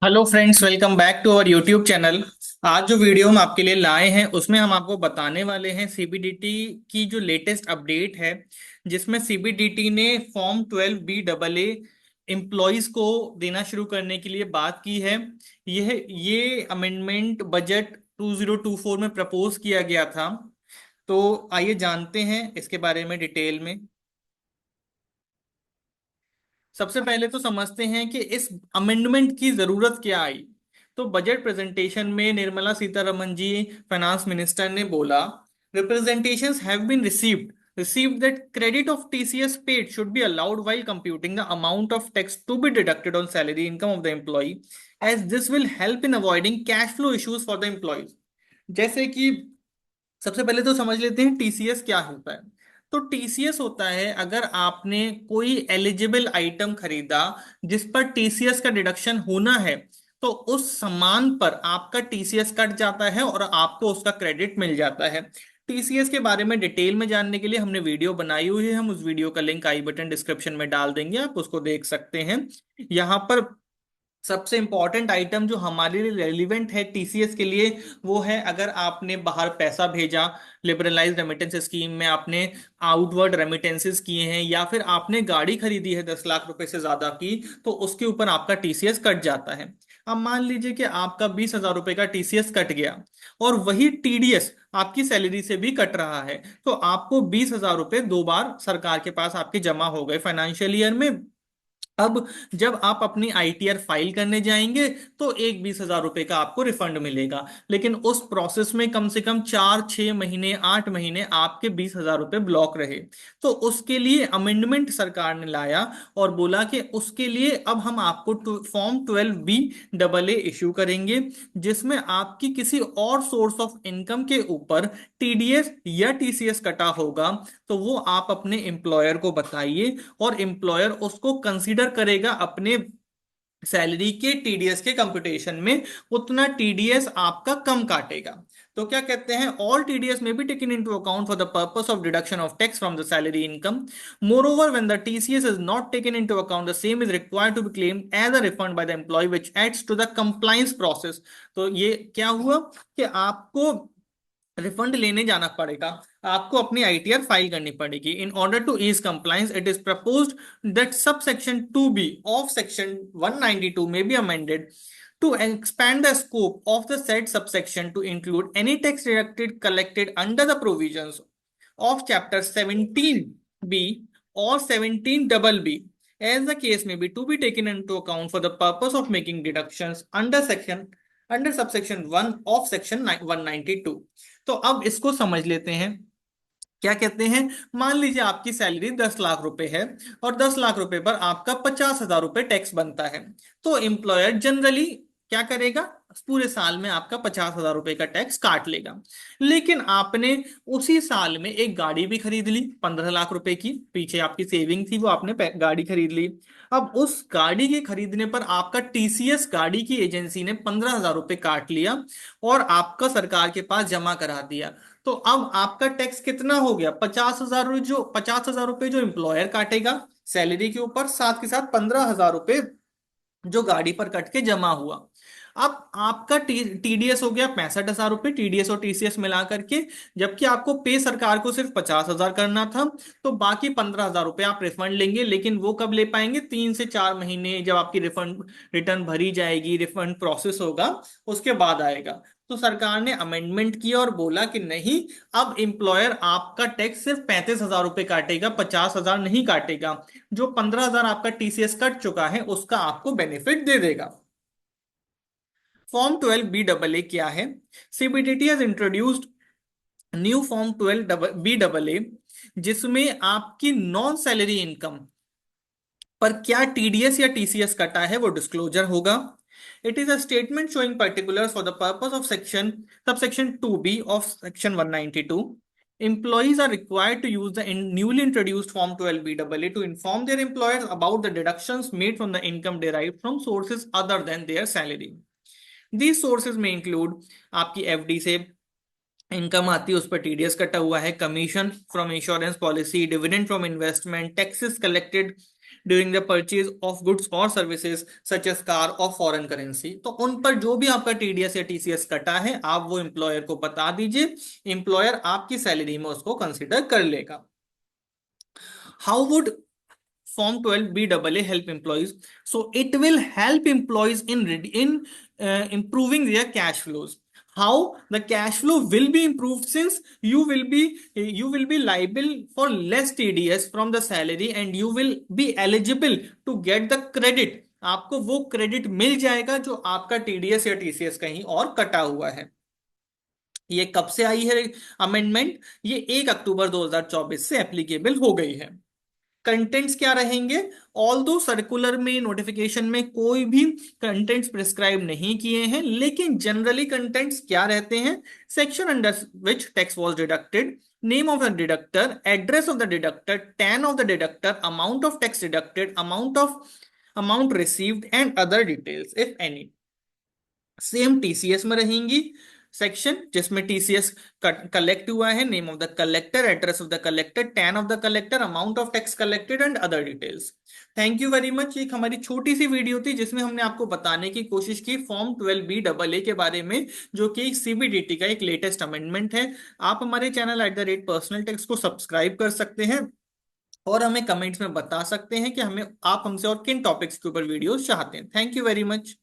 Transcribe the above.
Hello friends, welcome back to our YouTube channel. आज जो video हम आपके लिए लाए हैं उसमें हम आपको बताने वाले हैं सीबीडीटी की जो लेटेस्ट अपडेट है, जिसमें सीबीडीटी ने फॉर्म 12B एम्प्लॉयज को देना शुरू करने के लिए बात की है। ये अमेंडमेंट बजट 2024 में प्रपोज किया गया था। तो आइए जानते हैं इसके बारे में डिटेल में। सबसे पहले तो समझते हैं कि इस अमेंडमेंट की जरूरत क्या आई। तो बजट प्रेजेंटेशन में निर्मला सीतारमन जी, फाइनेंस मिनिस्टर, ने बोला, representations have been received that credit of TCS paid should be allowed while computing the amount of tax to be deducted on salary income of the employee, as this will help in avoiding cash flow issues for the employees। जैसे कि सबसे पहले तो समझ लेते हैं TCS क्या होता है। तो टीसीएस होता है, अगर आपने कोई एलिजिबल आइटम खरीदा जिस पर टीसीएस का डिडक्शन होना है, तो उस सामान पर आपका टीसीएस कट जाता है और आपको उसका क्रेडिट मिल जाता है। टीसीएस के बारे में डिटेल में जानने के लिए हमने वीडियो बनाई हुई है, हम उस वीडियो का लिंक आई बटन डिस्क्रिप्शन में डाल देंगे, आप उसको देख सकते हैं। यहाँ पर सबसे इंपॉर्टेंट आइटम जो हमारे लिए रेलिवेंट है टीसीएस के लिए, वो है अगर आपने बाहर पैसा भेजा, लिबरलाइज रेमिटेंस स्कीम में आपने आउटवर्ड रेमिटेंसेस किए हैं, या फिर आपने गाड़ी खरीदी है 10 लाख रुपए से ज्यादा की, तो उसके ऊपर आपका टीसीएस कट जाता है। अब मान लीजिए कि आपका 20,000 रुपए का टीसीएस कट गया, और वही टीडीएस आपकी सैलरी से भी कट रहा है, तो आपको 20,000 रुपए दो बार सरकार के पास आपके जमा हो गए फाइनेंशियल ईयर में। अब जब आप अपनी आईटीआर फाइल करने जाएंगे, तो एक 20,000 रुपए का आपको रिफंड मिलेगा, लेकिन उस प्रोसेस में कम से कम 4 6 महीने 8 महीने आपके 20,000 रुपए ब्लॉक रहे। तो उसके लिए अमेंडमेंट सरकार ने लाया और बोला कि उसके लिए अब हम आपको फॉर्म 12B इशू करेंगे, जिसमें आपकी किसी और सोर्स ऑफ इनकम के ऊपर टीडीएस या टीसीएस कटा होगा, तो वो आप अपने एम्प्लॉयर को बताइए, और एम्प्लॉयर उसको कंसीडर करेगा अपने सैलरी के टीडीएस के कंप्यूटेशन में, उतना टीडीएस आपका कम काटेगा। तो क्या कहते हैं, all TDS may be taken into account for the purpose of deduction of tax from the salary income. More, when the TCS is not taken into account, the same is required to be claimed as a refund by the employee, which adds to the compliance process. तो ये क्या हुआ कि आपको refund लेने जाना पड़ेगा, आपको अपनी आईटीआर फाइल करनी पड़ेगी। In order to ease compliance, it is proposed that sub section 2B of section 192 may be amended to expand the scope of the said subsection to include any tax deducted collected under the provisions of chapter 17B or 17BB, as the case may be, to be taken into account for the purpose of making deductions under subsection 1 of section 192। तो अब इसको समझ लेते हैं। क्या कहते हैं, मान लीजिए आपकी सैलरी 10 लाख रुपए है, और 10 लाख रुपए पर आपका 50,000 रुपए टैक्स बनता है। तो एम्प्लॉयर जनरली क्या करेगा, पूरे साल में आपका 50,000 रुपए का टैक्स काट लेगा। लेकिन आपने उसी साल में एक गाड़ी भी खरीद ली 15 लाख रुपए की, पीछे आपकी सेविंग थी, वो आपने गाड़ी खरीद ली। अब उस गाड़ी के खरीदने पर आपका टीसीएस गाड़ी की एजेंसी ने 15,000 रुपए काट लिया और आपका सरकार के पास जमा करा दिया। तो अब आपका टैक्स कितना हो गया, 50,000 रुपए जो एम्प्लॉयर काटेगा सैलरी के ऊपर, साथ के साथ 15,000 रुपए जो गाड़ी पर कट के जमा हुआ। अब आपका टीडीएस हो गया 65,000 रुपए, टीडीएस और टीसीएस मिला करके, जबकि आपको पे सरकार को सिर्फ 50,000 करना था। तो बाकी 15,000 रुपए आप रिफंड लेंगे, लेकिन वो कब ले पाएंगे, 3 से 4 महीने जब आपकी रिफंड रिटर्न भरी जाएगी, रिफंड प्रोसेस होगा, उसके बाद आएगा। तो सरकार ने अमेंडमेंट किया और बोला कि नहीं, अब एम्प्लॉयर आपका टैक्स सिर्फ 35,000 रुपए काटेगा, 50,000 नहीं काटेगा। जो 15,000 आपका टीसीएस कट चुका है उसका आपको बेनिफिट दे देगा। फॉर्म 12B क्या है, CBDT has introduced new form 12B जिसमें आपकी नॉन सैलरी इनकम पर क्या टीडीएस या टीसीएस कटा है वो डिस्क्लोजर होगा। It is a statement showing particulars for the purpose of section subsection 2B of section 192। Employees are required to use the newly introduced Form 12B to inform their employers about the deductions made from the income derived from sources other than their salary। These sources may include आपकी FD से income आती है, उस पर TDS कटा हुआ है, commission from insurance policy, dividend from investment, taxes collected during the purchase of goods और सर्विसेज सच एस कार और फॉरेन करेंसी। तो उन पर जो भी आपका टीडीएस या टीसीएस कटा है आप वो एम्प्लॉयर को बता दीजिए, एम्प्लॉयर आपकी सैलरी में उसको कंसिडर कर लेगा। How would Form 12 BAA help employees? So it will help employees in improving their cash flows. How the cash flow will be improved, since you will be liable for less TDS from the salary and you will be eligible to get the credit. आपको वो credit मिल जाएगा जो आपका TDS या TCS कहीं और कटा हुआ है। ये कब से आई है अमेंडमेंट? ये 1 अक्टूबर 2024 से एप्लीकेबल हो गई है। कंटेंट्स क्या रहेंगे? ऑल दो सर्कुलर में, नोटिफिकेशन में कोई भी कंटेंट्स प्रिस्क्राइब नहीं किए हैं, लेकिन जनरली कंटेंट्स क्या रहते हैं? Section under which tax was deducted, name of the deductor, address of the deductor, tan of the deductor, amount of tax deducted, amount received and other details if any. Same TCS में रहेंगी section जिसमें TCS collect हुआ है, name of the collector, address of the collector, tan of the collector, amount of tax collected and other details. Thank you very much. एक हमारी छोटी सी video थी जिसमें हमने आपको बताने की कोशिश की फॉर्म 12 BAA के बारे में, जो कि सीबीडीटी का एक लेटेस्ट अमेंडमेंट है। आप हमारे चैनल @पर्सनल टैक्स को सब्सक्राइब कर सकते हैं और हमें कमेंट्स में बता सकते हैं कि हमें आप हमसे और किन टॉपिक्स के ऊपर वीडियोस चाहते हैं। Thank you very much.